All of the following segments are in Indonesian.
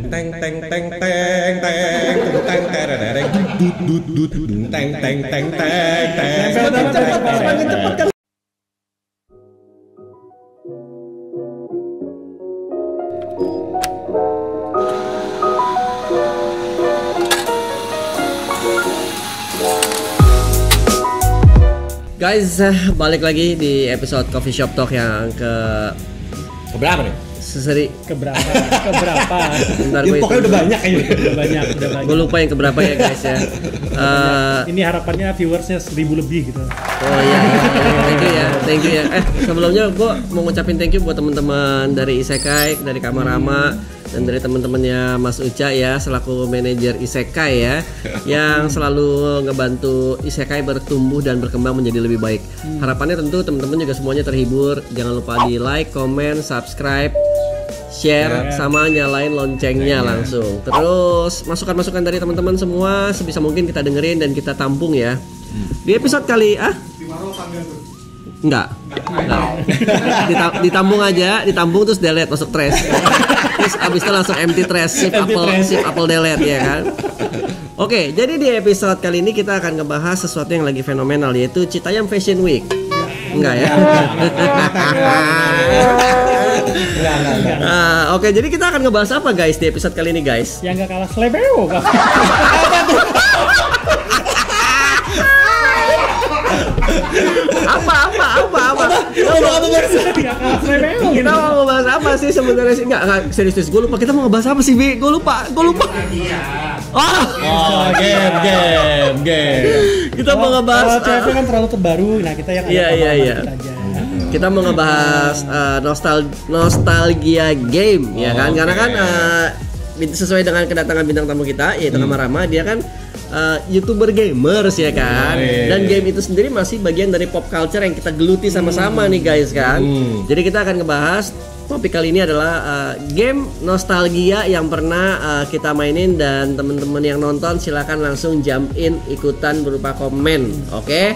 teng teng teng teng teng teng terereng dut dut dut teng teng teng teng teng. Semakin cepat kan. Guys, balik lagi di episode Coffee Shop Talk yang Keberapa nih? Keberapa? Bentar, ya, pokoknya udah banyak kayaknya. Udah banyak. Gue lupa yang keberapa ya guys ya. Ini harapannya viewersnya 1000 lebih gitu. Oh iya, thank you ya. Sebelumnya gue mau ngucapin thank you buat teman-teman dari Isekai, dari Kamarama, dan dari teman-temannya Mas Uca ya, selaku manajer Isekai ya, yang selalu ngebantu Isekai bertumbuh dan berkembang menjadi lebih baik. Harapannya tentu teman-teman juga semuanya terhibur. Jangan lupa di like, comment, subscribe, share, sama nyalain loncengnya langsung. Terus masukan-masukan dari teman-teman semua sebisa mungkin kita dengerin dan kita tampung ya. Di episode kali Enggak. Ditambung aja, ditambung terus delete masuk trash. Terus abis itu langsung empty trash, shift apple delete ya kan. Oke, jadi di episode kali ini kita akan ngebahas sesuatu yang lagi fenomenal, yaitu Citayam Fashion Week. Enggak ya? Oke, jadi kita akan ngebahas apa guys di episode kali ini guys? Yang gak kalah Slebeo. Apa? Kita mau ngebahas apa sih sebenarnya sih? Enggak serius. Gue lupa kita mau ngebahas apa sih, Bi? Gue lupa. Game. Kita mau ngebahas cewek kan terlalu terbaru. Nah, kita yang iya. Kita mau ngebahas nostalgia game ya kan? Karena kan sesuai dengan kedatangan bintang tamu kita yaitu Kamarama, dia kan YouTuber gamers ya kan, dan game itu sendiri masih bagian dari pop culture yang kita geluti sama-sama nih guys kan. Jadi kita akan ngebahas topik kali ini adalah game nostalgia yang pernah kita mainin, dan teman-teman yang nonton silakan langsung jump in ikutan berupa komen. Oke?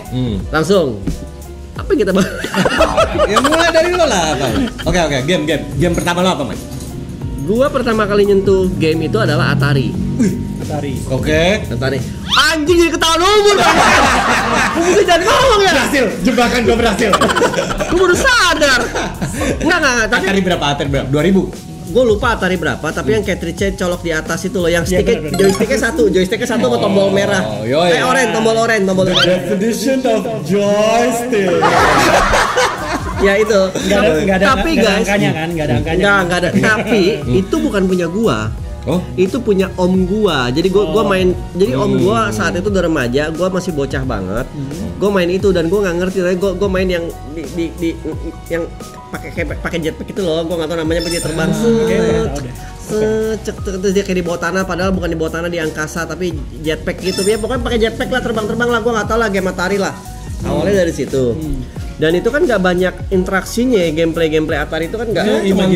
Langsung. Apa yang kita bahas? Ya mulai dari lo lah, Bang. Oke, game pertama lo apa, Mas? Gua pertama kali nyentuh game itu adalah Atari. Oke. Atari. Anjing jadi ketahuan umur. Gua mesti jangan ngomong ya. Berhasil, jebakan gua berhasil. Gua baru sadar. Enggak. Atari berapa? 2000. Gue lupa Atari berapa, tapi yang cartridge colok di atas itu loh, yang joysticknya satu sama tombol merah. Tombol orange. Definition of joystick. Ya itu. Enggak ada angkanya. Enggak ada. Tapi itu bukan punya gua. Oh, itu punya om gua. Jadi gua main. Jadi om gua saat itu udah remaja, gua masih bocah banget. Gua main itu dan gua nggak ngerti. Gua main yang di yang pakai jetpack itu loh. Gua nggak tahu namanya, dia terbang. Terus dia kayak di bawah tanah, padahal bukan di bawah tanah, di angkasa, tapi jetpack gitu. Ya pokoknya pakai jetpack lah, terbang lah. Gua nggak tahu lah, game Atari lah. Awalnya dari situ. Dan itu kan nggak banyak interaksinya ya, gameplay Atari itu kan nggak cuma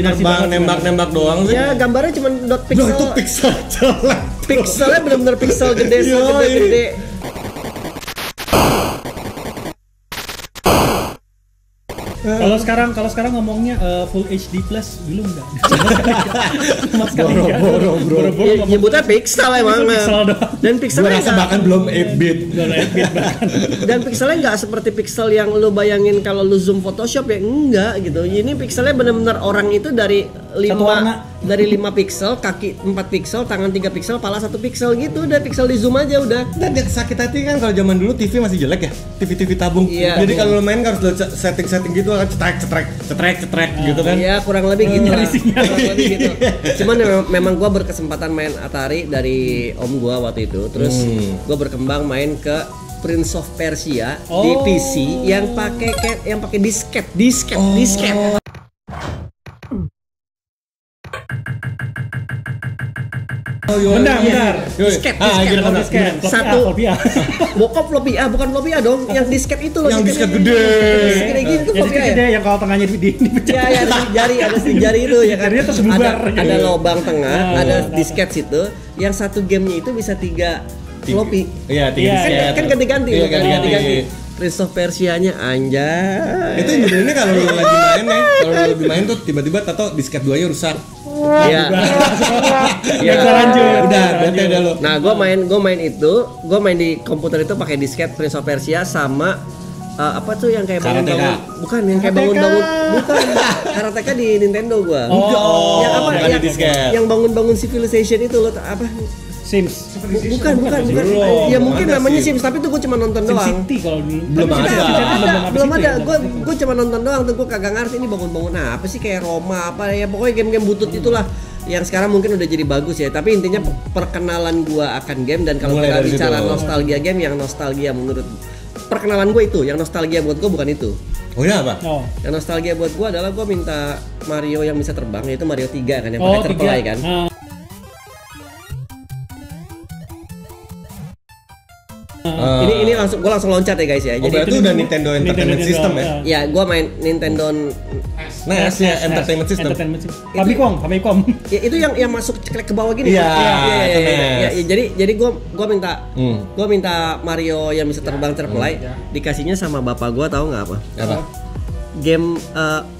terbang nembak doang sih. Ya gambarnya cuma dot pixel. Itu pixel jelek. Pixelnya benar-benar pixel gede. Kalau sekarang ngomongnya full HD plus dulu enggak. Boro. Nyebutnya pixel emang. Dan pixelnya rasa bahkan belum 8-bit. Dan pixelnya nggak seperti pixel yang lu bayangin kalau lu zoom Photoshop ya, enggak gitu. Ini pixelnya benar-benar orang itu dari 5 pixel, kaki 4 pixel, tangan 3 pixel, kepala 1 pixel gitu. Udah pixel di zoom aja udah. Dan yang sakit hati kan kalau zaman dulu TV masih jelek ya. TV tabung. Iya, jadi kalau lu main harus setting gitu, cetrek gitu kan. Iya, kurang lebih gitu. Cuman memang gua berkesempatan main Atari dari om gua waktu itu. Terus gua berkembang main ke Prince of Persia di PC yang pakai disket. Bentar. Disket. Satu Bokap floppy A, bukan floppy A dong, yang disket itu loh. Yang disket gede. Segede gitu floppy A ya. Yang kalau tengahnya dipecah. Ya, ada jari itu ya kan. Ada lubang tengah, ada disket situ. Yang satu gamenya itu bisa 3 floppy. Iya, 3 disket. Kan ganti-ganti. Iya, ganti-ganti. Prince of Persia-nya anjay. Itu judulnya kalau lu lagi main tuh tiba-tiba tato disket 2-nya rusak. Iya. Ya bisa lanjut. Udah, bete dah lo. Nah, gue main di komputer itu pakai disket Prince of Persia sama apa tuh yang kayak bangun-bangun, bukan yang kayak bangun-bangun, bukan karateka di Nintendo gua. Yang apa? bukan di disket. Yang bangun-bangun Civilization itu lo apa? Sims. Bukan. Ya mungkin namanya Sims, tapi tuh gua cuma nonton doang. City kalau di Belum Belum ada. Gua cuma nonton doang tuh, gua kagak ngerti ini bangun-bangun apa sih, kayak Roma apa ya, pokoknya game-game butut itulah. Yang sekarang mungkin udah jadi bagus ya, tapi intinya perkenalan gua akan game. Dan kalau kita bicara nostalgia game, yang nostalgia menurut perkenalan gue itu, yang nostalgia buat gue bukan itu. Oh iya apa? Yang nostalgia buat gue adalah gue minta Mario yang bisa terbang, yaitu Mario 3 kan, yang pakai terpelai kan. Ini gue langsung loncat ya guys ya. Jadi itu udah Nintendo Entertainment System ya? Ya, gue main Nintendo NES ya, Entertainment System. Famicom. Ya, itu yang masuk ke bawah gini. Iya. Jadi gue minta Mario yang bisa terbang terpelai, dikasihnya sama bapak gue, tahu nggak apa? Apa? Game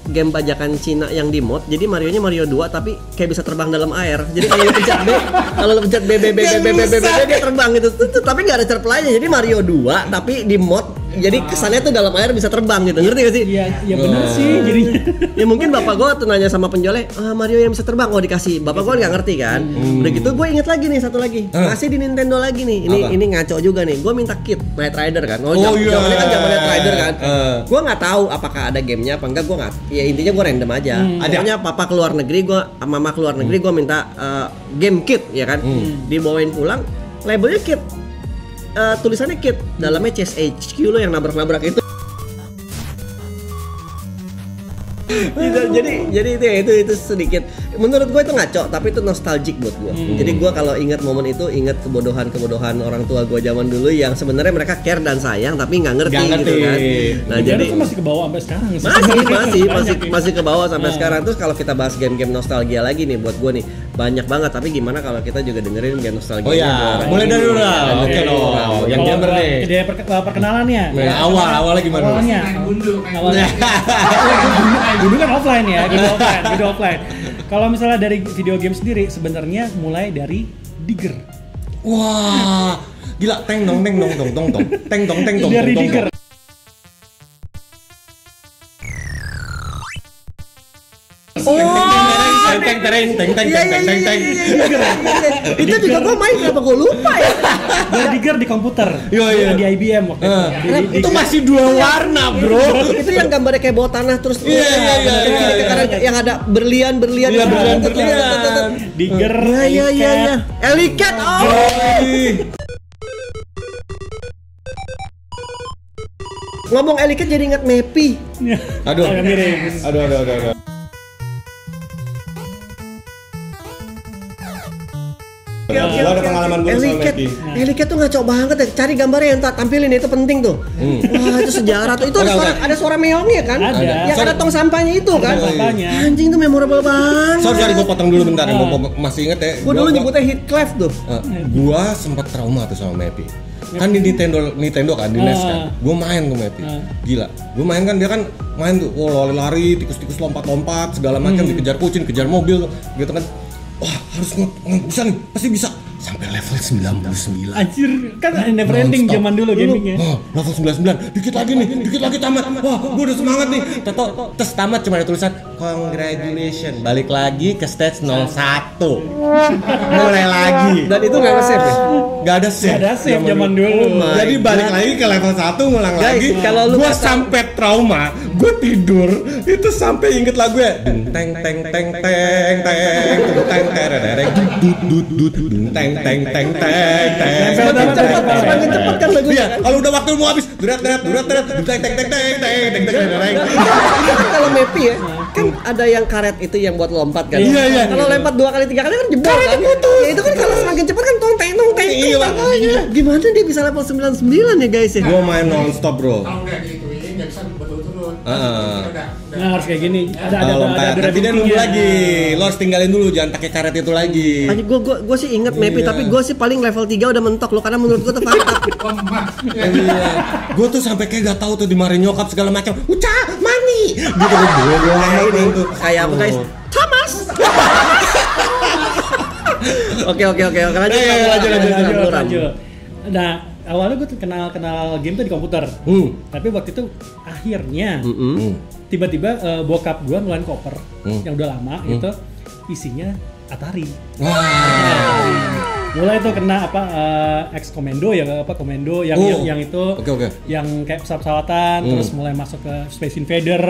bajakan Cina yang di mod. Jadi Marionya Mario 2 tapi kayak bisa terbang dalam air. Jadi kalau lu pencet B dia terbang gitu. Tapi nggak ada terpelainya. Jadi Mario 2 tapi di mod. Jadi kesannya tuh dalam air bisa terbang gitu. Ngerti gak sih? Iya benar sih jadinya. Ya mungkin bapak gue tuh nanya sama penjualnya, Mario yang bisa terbang, dikasih. Bapak gue nggak ngerti kan. Udah gitu gue inget lagi nih, satu lagi. Masih di Nintendo lagi nih. Ini ngaco juga nih. Gue minta kit Knight Rider kan. Zamannya kan zaman Knight Rider kan. Gue nggak tahu apakah ada gamenya apa enggak. Gue nggak. Ya intinya gue random aja. Pokoknya papa keluar negeri, mama keluar negeri, gue minta game kit ya kan. Dibawain pulang, labelnya kit. Tulisannya kit, dalamnya Chess HQ lo yang nabrak-nabrak itu. jadi itu sedikit menurut gue itu ngaco, tapi itu nostalgic buat gue. Jadi gue kalau ingat momen itu, ingat kebodohan orang tua gue zaman dulu yang sebenarnya mereka care dan sayang tapi nggak ngerti gitu kan. Nah jadi itu masih ke bawah sampai sekarang sih. masih ke bawah sampai sekarang. Terus kalau kita bahas game-game nostalgia lagi nih, buat gue nih banyak banget, tapi gimana kalau kita juga dengerin game nostalgia? Oh iya, mulai dari dulu lah. Oke dong, yang gamer nih. Dari perkenalannya. Awalnya gimana? Awalnya. Dulu kan offline ya, video offline. Kalau misalnya dari video game sendiri, sebenarnya mulai dari Digger. Wah, gila, teng dong, dari Digger. Teng. Itu juga gue main, kenapa gue lupa ya? Dari Digger di komputer. Iya. Di IBM waktu itu. Itu masih 2 warna, bro. Itu yang gambarnya kayak bawah tanah terus. Iya. Yang ada berlian. Iya, berlian. Digger. Iya. Elicat. Ngomong Elicat jadi ingat Mepi. Aduh. Gua ada pengalaman gue soal Mepi. Elicat tuh ngaco banget ya. Cari gambarnya yang tak tampilin, itu penting tuh. Wah, itu sejarah tuh. Itu ada suara meongnya kan? Ada. Yang ada tong sampahnya itu kan? Anjing tuh memorable banget. Sorry, gue potong dulu bentar. Gue masih inget ya. Gue dulu nyebutnya Heathcliff tuh. Gua sempat trauma tuh sama Mepi. Kan di Nintendo kan, di NES kan. Gue main tuh Mepi. Gila. Gue main kan, dia kan main tuh, lari-lari, tikus-tikus lompat-lompat, segala macam, dikejar kucing, dikejar mobil gitu kan. Wah, harus bisa nih, pasti bisa. Sampai level 99. Anjir, kan never ending zaman dulu gamingnya. Level 99, dikit lagi tamat. Wah, gue udah semangat nih. Terus tamat cuma ada tulisan congratulations, balik lagi ke stage 01. Mulai lagi. Dan itu nggak ada save ya? Gak ada save zaman dulu. Jadi balik lagi ke level 1, ngulang lagi. Kalau lu gue sampai trauma, gue tidur itu sampai inget lagu ya. Teng Semakin cepat kan lagunya. Kalau udah waktu mau habis, durat. Kalau Mepi ya, kan ada yang karet itu yang buat lompat kan. Iya. Kalau lompat 2 kali 3 kali kan jebol kan. Ya itu kan kalau semakin cepat kan tong teng. Gimana dia bisa level 99 ya guys ya? Gua main non-stop, bro. Kalau nggak digituin nggak bisa berturut-turut. Nah, harus kayak gini. Ada tapi dia nunggu lagi. Lo harus tinggalin dulu, jangan pakai karet itu lagi. Gue sih inget Mepi, tapi gue sih paling level 3 udah mentok lo, karena menurut gue tuh fakta. Gue tuh sampai kayak gak tahu tuh dimarahin nyokap segala macam. Ucah, mani. Gitu tuh. Kayak apa guys? Thomas. Oke. Lanjut. Nah, awalnya gue kenal game tuh di komputer. Tapi waktu itu akhirnya tiba-tiba bokap gue ngeluarin koper yang udah lama gitu, isinya Atari. Mulai tuh kena X Commando ya, Commando yang itu yang kayak pesawat-pesawatan, terus mulai masuk ke Space Invader.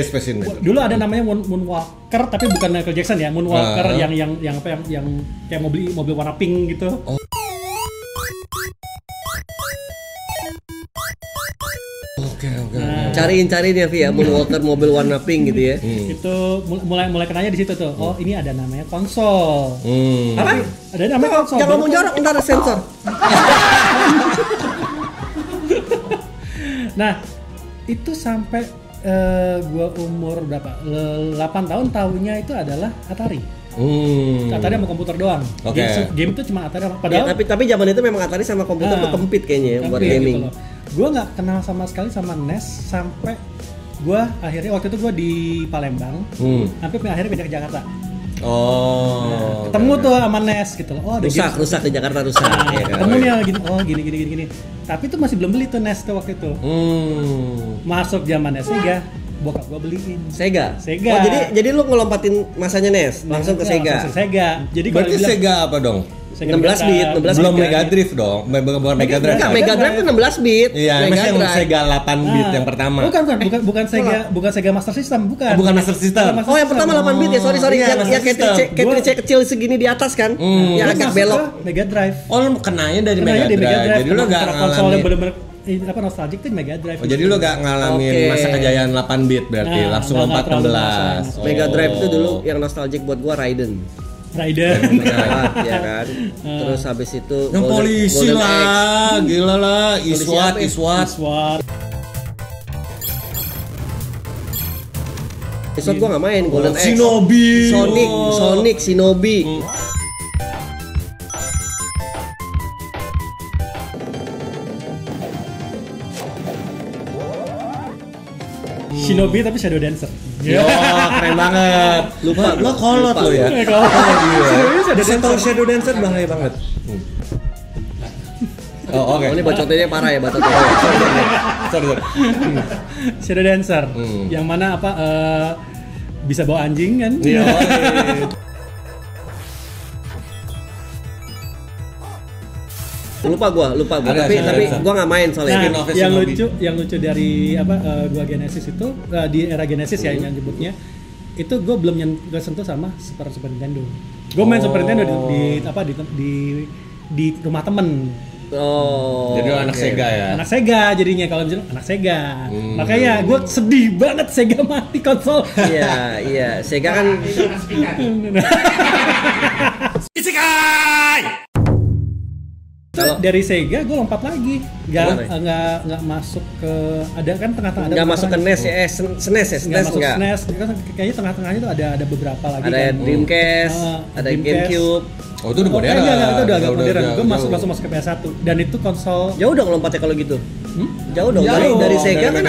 Space Invader. Dulu ada namanya Moonwalker, tapi bukan Michael Jackson ya, Moonwalker yang kayak mobil warna pink gitu. Cariin ya Vi ya, Moonwalker mobil warna pink gitu ya. Itu mulai kenanya di situ tuh. Oh, ini ada namanya konsol. Apa? Ada namanya konsol. Jangan ngomong jorok, ntar ada sensor. Nah, itu sampai gua umur berapa? 8 tahun tahunya itu adalah Atari. Atari sama komputer doang. Game itu cuma Atari. Padahal tapi zaman itu memang Atari sama komputer tuh kempit kayaknya ya buat gaming. Gitu. Gue nggak kenal sama sekali sama NES sampai gue akhirnya waktu itu gue di Palembang, sampai akhirnya pindah ke Jakarta. Ketemu tuh sama NES gitu loh. Oh, rusak di Jakarta rusak. Ketemu nih gini. Oh, gini. Tapi itu masih belum beli tuh NES tuh waktu itu. Masuk zaman Sega, bokap gue beliin. Sega. Oh, jadi lu ngelompatin masanya NES langsung ke Sega. Jadi berarti Sega apa dong? 16 bit. Belum Mega Drive dong. Bukan Mega Drive. Enggak, Mega Drive kan 16 bit. Iya, yang Sega 8 bit yang pertama. Bukan Sega Master System, bukan. Bukan Master System. Oh, yang pertama 8 bit ya. Sorry. Yang kayak kecil segini di atas kan. Yang agak belok. Mega Drive. Oh, lu kenanya dari Mega Drive. Jadi lu enggak konsol yang bener-bener nostalgic tuh Mega Drive. Oh, jadi lu gak ngalamin masa kejayaan 8 bit berarti, langsung lompat 16. Mega Drive itu dulu yang nostalgic buat gua Raiden. Ya kan. Terus habis itu yang polisi lah, gila lah, Iswat. Iswat gua nggak main, Golden Axe, Shinobi, Sonic, Shinobi. Shinobi tapi Shadow Dancer. Yo, keren banget. Lupa lo kolot lo ya. Saya tahu Shadow Dancer bahaya banget. Oh, oke. Ini bacotannya parah ya, bacotannya. Sorry. Shadow Dancer. Yang mana bisa bawa anjing kan? Iya. Lupa gua. Tapi gua nggak main soalnya. Nah, yang lucu dari gua Genesis itu di era Genesis ya yang nyebutnya itu gua belum sentuh sama Super Nintendo. Gua main Super Nintendo di rumah temen. Jadi anak Sega ya. Anak Sega jadinya kalau misalnya anak Sega. Makanya gua sedih banget Sega mati konsol. Iya, Sega kan dari Sega gue lompat lagi, nggak masuk ke ada kan tengah-tengah nggak masuk ke NES ya, SNES nggak. Kayaknya tengah-tengahnya tuh ada beberapa lagi. Ada kan? Dreamcast, ada GameCube. Oh itu udah modern. Itu udah agak modern. Gue masuk ke PS1 dan itu konsol. Jauh dong lompatnya kalau gitu. Jauh dong. Dari Sega kan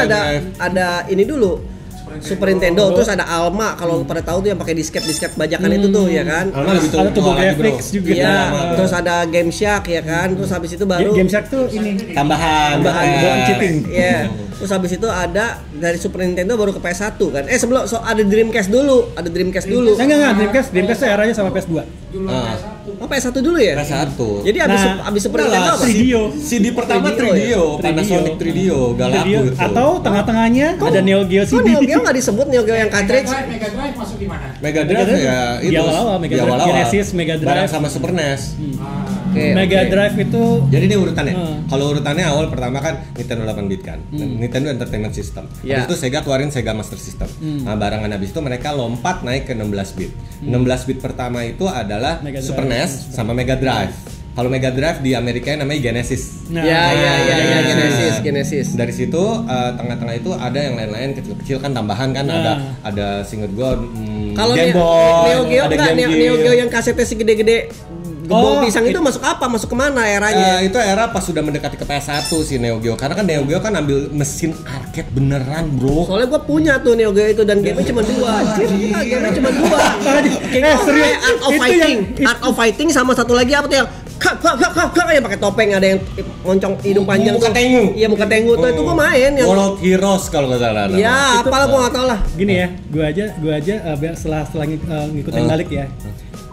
ada ini dulu. Super Nintendo, terus ada Alma kalau pada tahu tuh yang pakai disket bajakan itu tuh ya kan. Ada TurboGrafx juga. Iya, terus ada Game Shark ya kan. Terus habis itu baru Game Shark tuh ini tambahan cheating. Iya. Terus habis itu ada dari Super Nintendo baru ke PS1 kan. Sebelum ada Dreamcast dulu. Enggak, Dreamcast tuh eranya sama PS2. PS1 dulu ya? PS1. Jadi abis Super Nintendo apa? CD pertama 3DO, Panasonic 3DO, gak laku gitu. Atau tengah-tengahnya ada Neo Geo CD. Neo Geo nggak disebut Neo Geo yang cartridge? Mega Drive masuk di mana? Mega Drive ya itu. Di awal-awal Mega Drive, Genesis, Mega Drive bareng sama Super NES. Mega Drive itu. Jadi ini urutannya. Kalau urutannya awal pertama kan Nintendo 8 bit kan. Nintendo Entertainment System. Habis itu Sega keluarin Sega Master System. Nah, barengan habis itu mereka lompat naik ke 16 bit. 16 bit pertama itu adalah Super NES sama Mega Drive. Kalau Mega Drive di Amerika namanya Genesis. Genesis. Dari situ tengah-tengah itu ada yang lain-lain kecil-kecil kan tambahan kan ada singkat gua kalau Game Boy, Neo Geo yang kasetnya segede-gede gebong pisang itu masuk apa? Masuk kemana eranya? Itu era pas sudah mendekati ke PS1 si Neo Geo. Karena kan Neo Geo kan ambil mesin arcade beneran, bro. Soalnya gua punya tuh Neo Geo itu dan game-nya cuma 2. Game-nya cuma 2. Kayak Art of Fighting. Art of Fighting sama satu lagi apa tuh yang kak yang pakai topeng, ada yang ngoncong hidung panjang muka tuh. tengu. Iya, muka tengu tuh itu gua main yang World Heroes kalau nggak salah. ya, apalah gua nggak tahu lah. Gini ya, gua aja setelah ngikutin balik ya.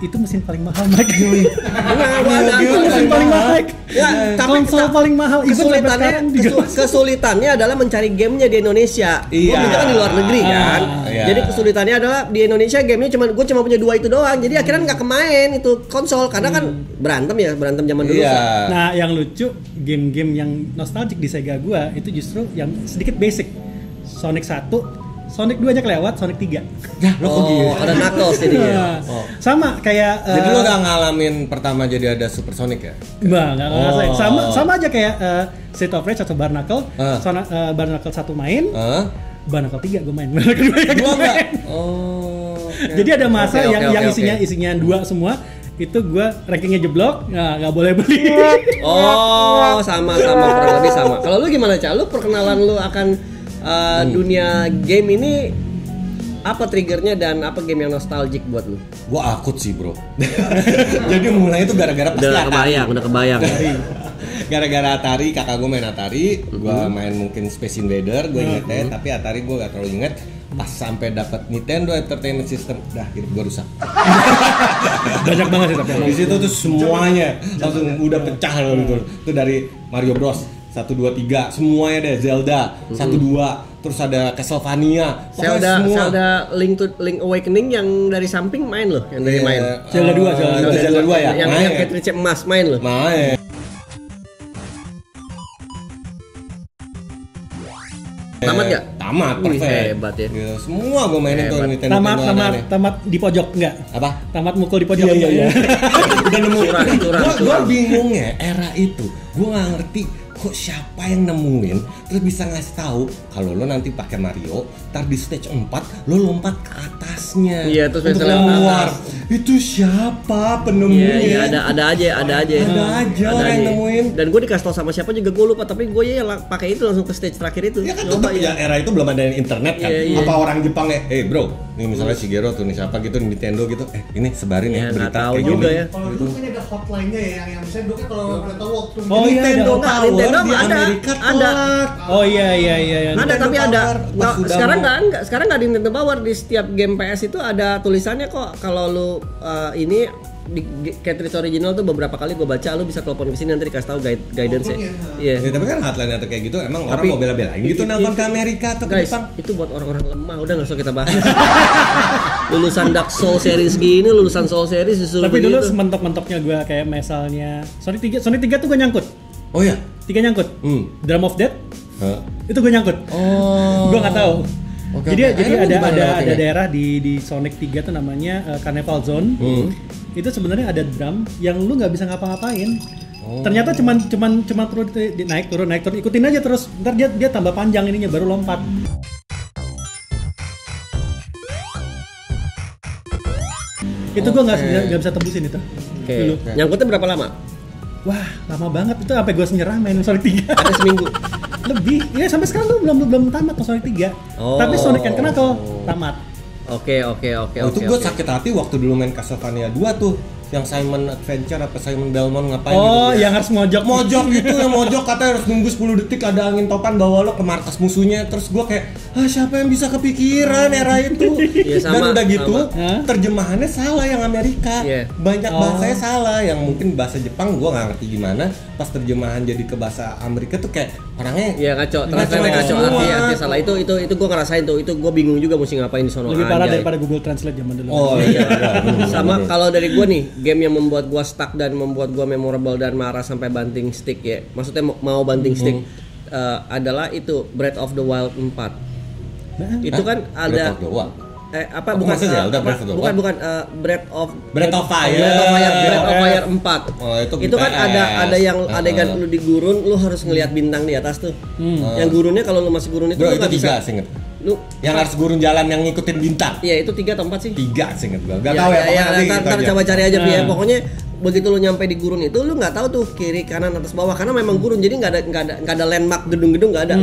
Itu mesin paling mahal Mike. Mesin paling mahal. Ya, tapi konsol paling mahal. Kesulitannya adalah mencari gamenya di Indonesia. Iya. Gua kan di luar negeri kan. Iya. Jadi kesulitannya adalah di Indonesia gamenya gue cuma punya 2 itu doang. Jadi akhirnya nggak kemain itu konsol karena kan berantem zaman dulu. Iya. Nah, yang lucu game-game yang nostalgic di Sega gua itu justru yang sedikit basic. Sonic 1, Sonic 2 aja kelewat, Sonic 3. Ya, lo kok gitu? Ada Knuckles jadinya. Sama kayak Jadi lo udah ngalamin pertama jadi ada Super Sonic ya? nggak ngerasain. Sama aja kayak Street of Rage atau Barnacle. Barnacle 1 main, Barnacle 3 gue main. Barnacle 2 gue main. Jadi ada masa yang isinya 2 semua. Itu gue rankingnya jeblok, nggak boleh beli. Sama kurang lebih sama. Kalau lu gimana, Cak? Lu perkenalan lu akan dunia game ini apa triggernya dan apa game yang nostalgic buat lu? Gua akut sih, bro. Jadi mulai itu gara-gara pasti Udah kebayang. Gara-gara Atari, kakak gue main Atari, gue main mungkin Space Invader, gue ingetnya, tapi Atari gue gak terlalu inget. Pas sampai dapat Nintendo Entertainment System, dah hidup gue rusak. Banyak banget sih tapi. Di situ tuh semuanya langsung udah pecah gitu. Itu dari Mario Bros 1, 2, 3, semuanya deh, Zelda 1, 2, terus ada Castlevania, Zelda Link Awakening yang dari samping main loh, yang dari main. Zelda 2 ya. Yang cartridge emas main loh. Main. Tamat gak? Tamat, perfect. Hebat ya. Gitu. Semua gue mainin tuh Nintendo. Tamat di pojok enggak? Apa? Tamat mukul di pojok. Iya. Udah nemu. Curang. Gue bingungnya era itu. Gue nggak ngerti kok siapa yang nemuin terus bisa ngasih tahu kalau lo nanti pakai Mario, ntar di stage 4 lo lompat ke atasnya. Iya, terus untuk keluar. Itu siapa penemunya? Iya, ada aja orang yang nemuin. Dan gue dikasih tau sama siapa juga gue lupa, tapi gue ya pakai itu langsung ke stage terakhir itu. Ya kan tetap ya era itu belum ada internet kan. Iya. Apa orang Jepang ya, bro, nih misalnya Shigeru tuh nih siapa gitu Nintendo gitu, ini sebarin ya berita tahu kayak juga gini. ya. Kalau dulu kan ada hotline-nya ya, yang misalnya dulu kan kalau udah tahu waktu Nintendo Nintendo di ada. Amerika telat. Oh iya. Ada tapi ada. Pas sudah Sekarang nggak di Nintendo Power, di setiap game PS itu ada tulisannya kok kalau lu ini di cartridge original tuh beberapa kali gue baca lu bisa telepon ke sini nanti dikasih tahu guidance ya. Iya. Ya, tapi kan hotline atau kayak gitu emang orang mau bela-belain gitu nelpon ke Amerika atau ke Guys, Jepang. itu buat orang-orang lemah, udah nggak usah kita bahas. Lulusan Dark Soul series gini, lulusan Soul series disuruh Tapi dulu begitu. sementok-mentoknya gue kayak misalnya Sonic 3 tuh gue nyangkut. Oh ya. 3 nyangkut. Drum of Death itu gue nyangkut. Gue nggak tahu. Jadi ada daerah di Sonic 3 tuh namanya Carnival Zone. Itu sebenarnya ada drum yang lu nggak bisa ngapa-ngapain. Ternyata cuman perlu naik turun ikutin aja terus. Ntar dia tambah panjang ininya baru lompat. Itu gue nggak bisa tembusin itu. Dulu. Nyangkutnya berapa lama? Wah, lama banget itu sampai gue nyerah main Sonic 3. Ada seminggu. Lebih. Ya sampai sekarang tuh belum tamat Sonic 3. Tapi Sonic and Knuckles tamat. Oke. Itu gue sakit hati waktu dulu main Castlevania 2 tuh. Yang Simon Adventure apa Simon Belmont ngapain gitu. Yang harus mojok gitu, yang mojok katanya harus nunggu 10 detik ada angin topan bawa lo ke markas musuhnya. Terus gue kayak, siapa yang bisa kepikiran era itu? Dan udah gitu, terjemahannya salah yang Amerika. Banyak bahasanya salah, yang mungkin bahasa Jepang gue nggak ngerti gimana. Pas terjemahan jadi ke bahasa Amerika tuh kayak orangnya ngaco, ngaco arti salah. Itu gue ngerasain tuh, itu gue bingung juga mesti ngapain di sono. Lebih parah daripada Google Translate zaman dulu. Sama kalau dari gue nih, game yang membuat gua stuck dan membuat gua memorable dan marah sampai banting stick ya. Maksudnya mau banting stick adalah itu Breath of the Wild 4. Itu kan ada Breath of the Wild. Bukan Breath of Fire 4. Itu kan ada yang adegan lu di gurun, lu harus ngelihat bintang di atas tuh. Yang gurunnya kalau lu masih gurun itu lu enggak bisa. Lu yang harus gurun jalan yang ngikutin bintang. Iya, itu 3 atau 4 sih? 3 sih inget gua. Enggak tahu ya. Ntar coba cari aja ya. Pokoknya begitu lu nyampe di gurun itu lu nggak tahu tuh kiri kanan atas bawah karena memang gurun jadi nggak ada landmark gedung-gedung nggak ada.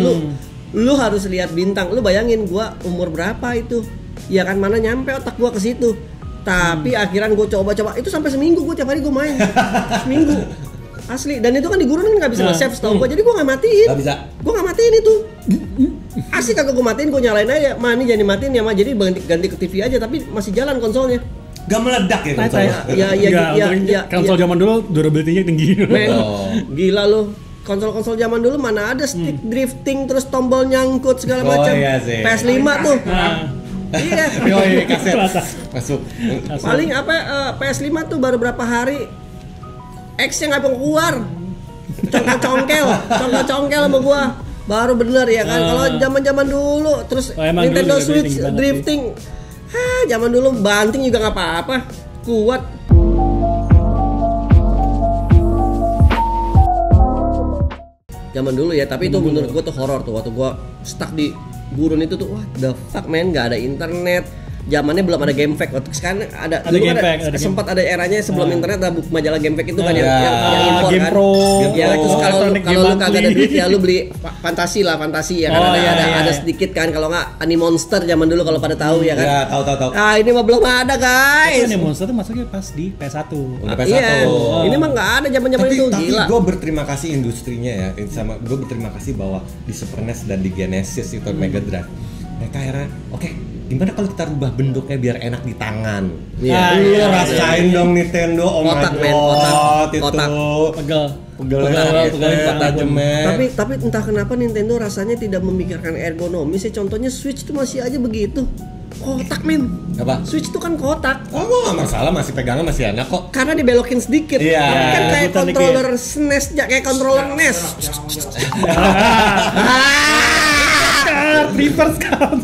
Lu harus lihat bintang. Lu bayangin gua umur berapa itu? Ya kan mana nyampe otak gua ke situ. Tapi akhiran gua coba-coba itu sampai seminggu gua tiap hari gua main. Seminggu. Asli, dan itu kan di gurun kan nggak bisa nge-save setahu gua, jadi gua nggak matiin. Nggak bisa. Gua nggak matiin itu. Asli kagak gua matiin, gua nyalain aja. Ini jangan dimatiin ya, jadi ganti ke TV aja, tapi masih jalan konsolnya. Gak meledak ya konsolnya? Ya. Konsol zaman dulu durability-nya tinggi. Men, gila lu. Konsol-konsol zaman dulu mana ada stick drifting terus tombol nyangkut segala macam. Iya sih. PS5 tuh. Iya. Yoi, kaset masuk. Paling PS5 tuh baru berapa hari X-nya nggak keluar. Congkel sama gua. Baru bener ya kan. Kalau zaman-zaman dulu terus Nintendo dulu Switch drifting. Zaman dulu banting juga nggak apa-apa. Kuat. Zaman dulu ya, tapi itu menurut gua tuh horor tuh waktu gua stuck di gurun itu tuh. What the fuck man, nggak ada internet. Zamannya belum ada game fact. Waktu sekarang ada sempat ada eranya sebelum internet ada majalah game fact itu kan yang impor Game kan. Pro. Ya terus kalau lu kagak ada duit ya lu beli fantasi ya kan ada sedikit kan, kalau nggak Animonster zaman dulu kalau pada tahu ya kan. Ya, tahu. Ah, ini mah belum ada guys. Animonster tuh masuknya pas di PS1. Iya. Ini mah nggak ada zaman-zaman itu, gila. Tapi gue berterima kasih industrinya ya, sama gue berterima kasih bahwa di Super NES dan di Genesis itu Mega Drive mereka akhirnya oke, gimana kalau kita rubah bentuknya biar enak di tangan? Lu rasain dong Nintendo, oh kotak, my god, itu pegel tajamnya. Tapi entah kenapa Nintendo rasanya tidak memikirkan ergonomi sih. Contohnya Switch tuh masih aja begitu. Kotak men. Apa? Switch tuh kan kotak. Oh, gak masalah, masih pegangan masih enak kok. Karena dibelokin sedikit. Iya. Kan kayak controller SNES, kayak controller NES. Reverse kan.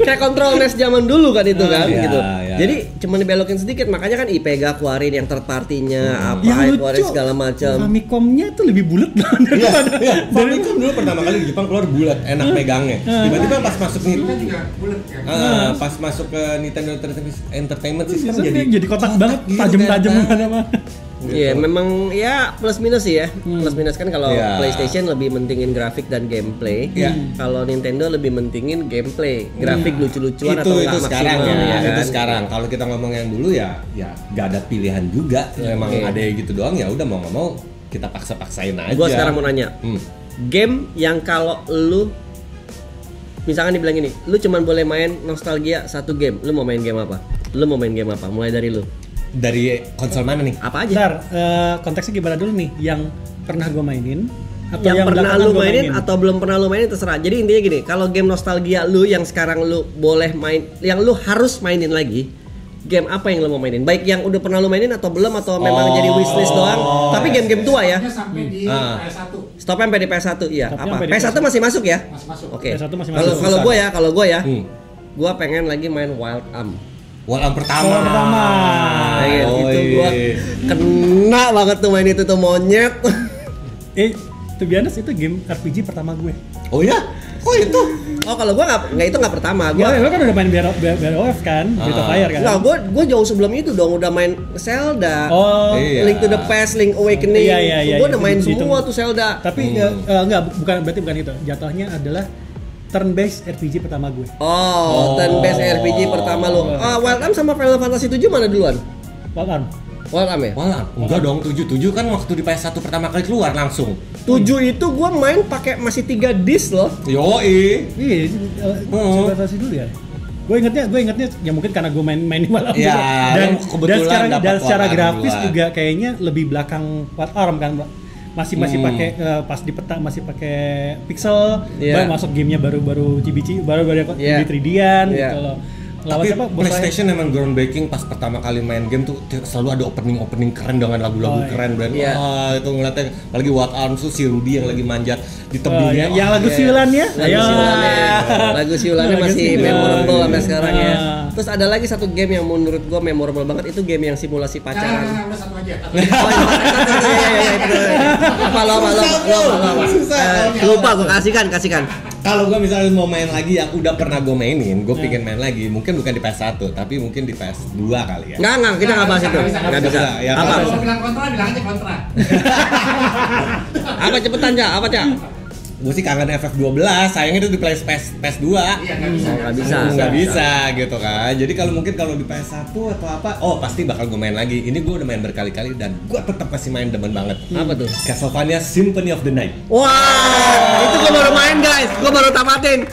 Kayak kontrol NES zaman dulu kan itu kan iya, gitu. iya. Jadi cuma dibelokin sedikit, makanya kan Ipega keluarin yang third party-nya Yang keluarin lucu, segala macam. Famicom-nya itu lebih bulet Iya. Famicom dulu pertama kali di Jepang keluar bulat, enak megangnya. Tiba-tiba pas masuk nih. Kan juga bulat kan. Pas masuk ke Nintendo Entertainment System jadi kotak banget, tajam-tajam mana-mana. Iya, memang ya plus minus sih ya. Plus minus kan kalau Iya. PlayStation lebih mentingin grafik dan gameplay. Kalau Nintendo lebih mentingin gameplay, grafik lucu-lucuan atau enggak sekarang maksimal ya, kan? itu sekarang. Kalau kita ngomong yang dulu ya gak ada pilihan juga. Emang ada gitu doang, ya udah mau nggak mau kita paksa-paksain aja. Gua sekarang mau nanya, game yang kalau lu misalkan dibilang gini, lu cuman boleh main nostalgia satu game, lu mau main game apa? Mulai dari lu. Dari konsol mana nih? Apa aja? Bentar, konteksnya gimana dulu nih? Yang pernah gue mainin atau yang pernah belakangan lu gua mainin atau belum pernah lu mainin terserah. Jadi intinya gini, kalau game nostalgia lu yang sekarang lu boleh main, yang lu harus mainin lagi, game apa yang lu mau mainin? Baik yang udah pernah lu mainin atau belum, atau memang jadi wishlist doang. Tapi game-game tua ya. Sampai di PS1. Stopnya sampai di PS1 iya. Stopnya Apa? sampai di PS1 masih masuk ya? Masih masuk. Oke. PS1 masih masuk. Kalau gua ya, gua pengen lagi main Wild Arm. Walam pertama. Pengen Oh, itu gua kena banget tuh main itu tuh monyet. To be honest, itu game RPG pertama gue. Oh ya? Oh itu? Oh kalau gua nggak pertama. Gue kan udah main BROF kan, Breath of Fire kan. Enggak, gua jauh sebelum itu dong udah main Zelda. Oh, iya. Link to the Past, Link Awakening. Iya, Gua udah main itu. semua tuh Zelda. Tapi enggak, berarti bukan itu. Jatuhnya adalah turn based RPG pertama gue. Oh, turn-based RPG pertama lu. Wild Arm sama Final Fantasy 7 mana duluan? Wild Arm. Wild Arm ya? Walam. Enggak dong, 7 kan waktu di PS1 pertama kali keluar langsung. 7 itu gua main pakai masih 3 disc loh. Yoi. Iya, coba kasih dulu ya. Gue ingetnya ya mungkin karena gue main Wild Arm Iya, juga. Dan kebetulan dapat dan secara Wild Arm grafis duluan. juga kayaknya lebih belakang Wild Arm kan. Masih pakai pas di peta masih pakai pixel, baru masuk gamenya baru cibici, baru 3D-an gitu loh. Tapi PlayStation emang groundbreaking pas pertama kali main game tuh selalu ada opening keren dengan lagu-lagu keren dan wah itu ngeliatnya apalagi Wild Arms tuh si Rudy yang lagi manjat di tebingnya. Yang lagu siulannya, lagu siulannya masih memorable sampai sekarang ya. Terus ada lagi satu game yang menurut gua memorable banget, itu game yang simulasi pacaran. Udah satu aja. Apa lo. Lupa gua kasihkan. Kalau gue misalnya mau main lagi yang udah pernah gue mainin, gue pengen main lagi, mungkin bukan di PS1, tapi mungkin di PS2 kali ya. Enggak, kita nggak bahas itu. Nggak bisa. Ya, Apa? Kalau bilang kontra, bilang aja kontra. Apa cepetan, Cak? Apa, Cak? Gue sih kangen FF12, sayangnya itu di PS2. Iya, nggak bisa. Nggak bisa gitu kan. Jadi kalau mungkin kalau di PS1 atau apa, pasti bakal gue main lagi. Ini gue udah main berkali-kali dan gue tetap masih main demen banget. Apa tuh? Castlevania Symphony of the Night. Wah, itu gue baru main guys, gue baru tamatin.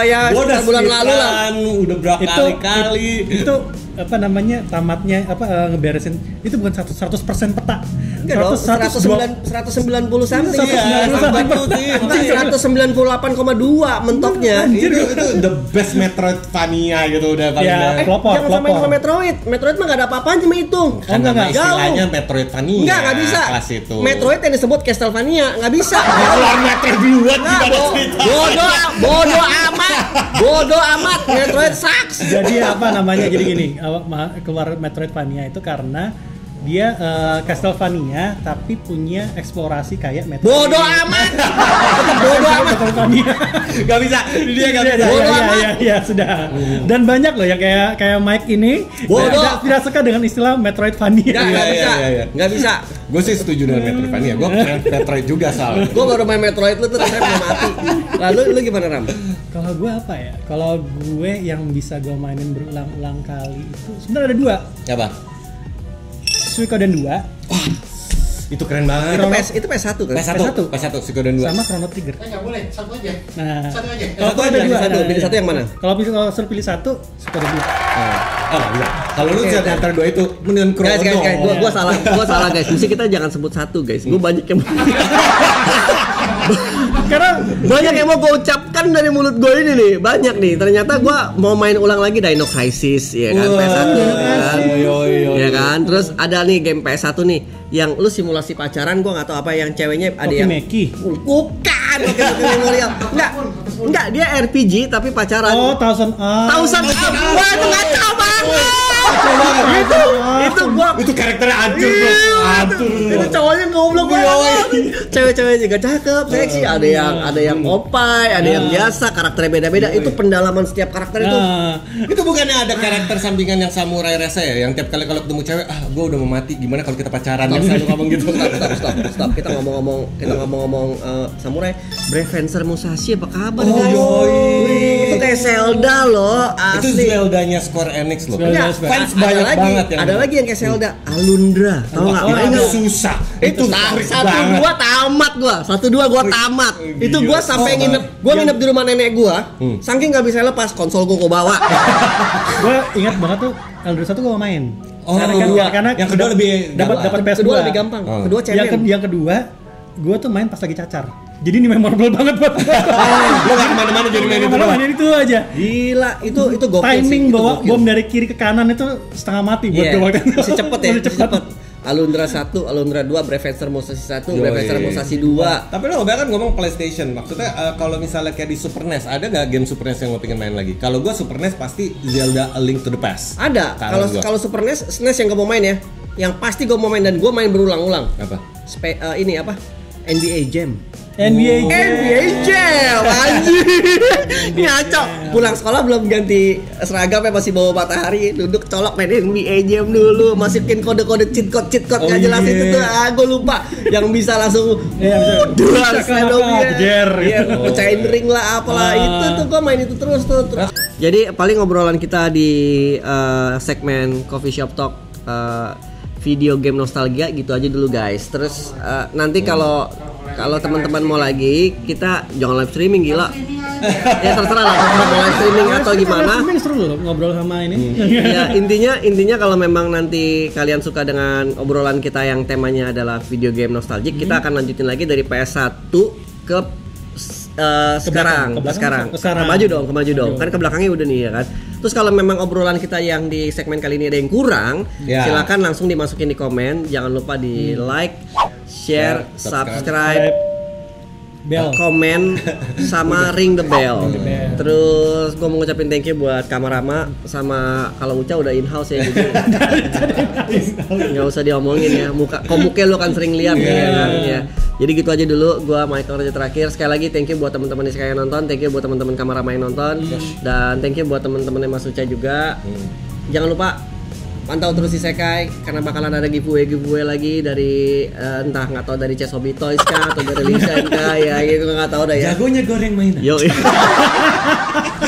Ya Gue udah bulan lalu lah. Udah berapa kali. Itu apa namanya tamatnya ngeberesin itu bukan 100% peta. Enggak dong, 190 something. Iya, 198,2 mentoknya. Itu the best Metroidvania gitu udah paling Ya, banget. Jangan samain sama Metroid. Metroid mah gak ada apa-apaan cuma itu. Karena Jauh. istilahnya Metroidvania. Enggak bisa. Kelas itu. Metroid yang disebut Castlevania, nggak bisa. Keluar Metroid duluan Nah, gimana cerita? bodoh amat. Metroid sucks. Jadi apa namanya? Jadi gini, keluar Metroidvania itu karena dia Castlevania tapi punya eksplorasi kayak Metroid. Bodoh amat. Bodoh amat. Castlevania. Gak bisa. Dia gak bisa. Bodoh amat. Ya, sudah. Dan banyak loh yang kayak Mike ini Bodoh. tidak suka dengan istilah Metroidvania. Nggak bisa. Iya. Nggak bisa. Gue sih setuju dengan Metroidvania. Gue main Metroid juga Sal. Gue baru main Metroid lu tuh rasanya mau mati. Lalu lu gimana, Ram? Kalau gue apa ya? Kalau gue yang bisa gue mainin berulang-ulang kali itu sebenarnya ada dua. Apa? Suikoden 2 Itu keren banget. Itu PS1 kan? PS1 Suikoden 2. sama Chrono Trigger. Nggak boleh, satu aja. Nah, Satu aja. kalau Satu ada aja, dua, Pilih satu yang mana? Kalau suruh pilih satu, Suikoden 2. Nggak bisa. Kalau lu sih antara dua itu mendingan Guys, Chrono. gue salah guys. Mesti kita jangan sebut satu guys. Gue banyak yang Karena banyak yang mau gue ucapkan dari mulut gue ini nih. Banyak nih. Ternyata gue mau main ulang lagi Dino Crisis, ya kan? PS1 kan. Ya kan. Terus ada nih game PS1 nih yang lu simulasi pacaran, gue nggak tahu apa yang ceweknya ada yang Tokimeki. bukan Memorial. Enggak, dia RPG tapi pacaran. Oh, Thousand Wah, itu ngaco banget. Itu karakternya hancur bro. Itu cowoknya goblok banget. Cewek-cewek juga cakep, seksi. Ada yang opai, ada yang biasa, karakternya beda-beda. Itu pendalaman setiap karakter itu. Itu bukannya ada karakter sampingan yang samurai rasa ya? Yang tiap kali kalau ketemu cewek, gue udah mau mati. Gimana kalau kita pacaran? Yang selalu ngomong gitu. Stop. Kita ngomong samurai. Brave Fencer Musashi apa kabar? Oh, guys? yoi. Itu kayak Zelda loh, Itu asli. Zeldanya Square Enix loh. Zelda. Enggak, Fans ada banyak lagi, banget yang ada lagi yang kayak Zelda, Alundra. Tahu enggak? Itu Main susah. Itu trik banget. 1-2 tamat gua. 1-2 gua tamat. Itu gua sampai nginep di rumah nenek gua. Saking enggak bisa lepas konsol gua bawa. Gue ingat banget tuh Elder 1 gue main. Oh, karena yang kedua lebih dapat PS2. Kedua lebih gampang. Oh. Kedua cemen. Yang kedua, gue tuh main pas lagi cacar. Jadi ini memorable banget buat gue. Lo gak kemana-mana jadi main itu doang. Main itu aja. Gila, itu gokil sih. Timing Itu bawa gokil. bom dari kiri ke kanan itu setengah mati buat Iya, gue waktu itu. masih cepet ya, Masih masih cepet. Alundra 1, Alundra 2, Brave Fencer Musashi 1, Brave Fencer Musashi 2. Tapi lo kan ngomong PlayStation, maksudnya kalau misalnya kayak di Super NES, ada gak game Super NES yang lo pengen main lagi? Kalau gua Super NES pasti Zelda A Link to the Past. Ada. Kalau Super NES, SNES yang gue mau main ya. Yang pasti gue mau main dan gue main berulang-ulang. Apa? Ini apa? NBA Jam. NBA Jam, anjir. Ngaco. Pulang sekolah belum ganti seragam ya, masih bawa matahari, duduk colok main NBA Jam dulu, masukin kode-kode cheat code nggak jelas itu tuh. Gue lupa. Yang bisa langsung dual pecahin ring lah apalah itu tuh gue main itu terus. Jadi paling obrolan kita di segmen Coffee Shop Talk video game nostalgia gitu aja dulu guys. Terus nanti kalau teman-teman mau lagi, kita jangan live streaming gila. Ya terserah lah, mau live streaming atau gimana. Ini seru loh ngobrol sama ini. Ya intinya kalau memang nanti kalian suka dengan obrolan kita yang temanya adalah video game nostalgic, kita akan lanjutin lagi dari PS1 ke sekarang. Kemaju dong. Kan ke belakangnya udah nih ya kan. Terus kalau memang obrolan kita yang di segmen kali ini ada yang kurang, silakan langsung dimasukin di komen. Jangan lupa di like, share, subscribe, bell, komen, sama ring the bell. Terus gue mau ngucapin thank you buat Kamarama sama kalau Uca udah in house ya, jadi nggak usah diomongin ya. Muka lo kan sering lihat ya kan ya. Jadi gitu aja dulu, gua Michael Raja terakhir. Sekali lagi thank you buat teman-teman Isekai yang nonton, thank you buat teman-teman Kamarama yang nonton, dan thank you buat teman-teman Mas Uca juga. Jangan lupa pantau terus Isekai karena bakalan ada giveaway lagi dari entah nggak tahu dari Cesobi Toys kah atau dari Lisan kah ya gitu nggak tahu dah ya. Jagonya goreng mainan. Yo.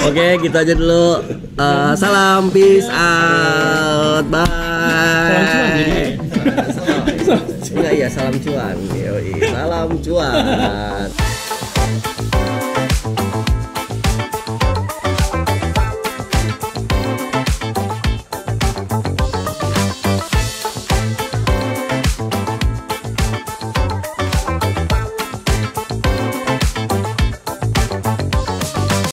Oke, gitu aja dulu. Salam, peace out, bye. Salam cuan jadi. Enggak iya, salam cuan. Yoi, salam cuan.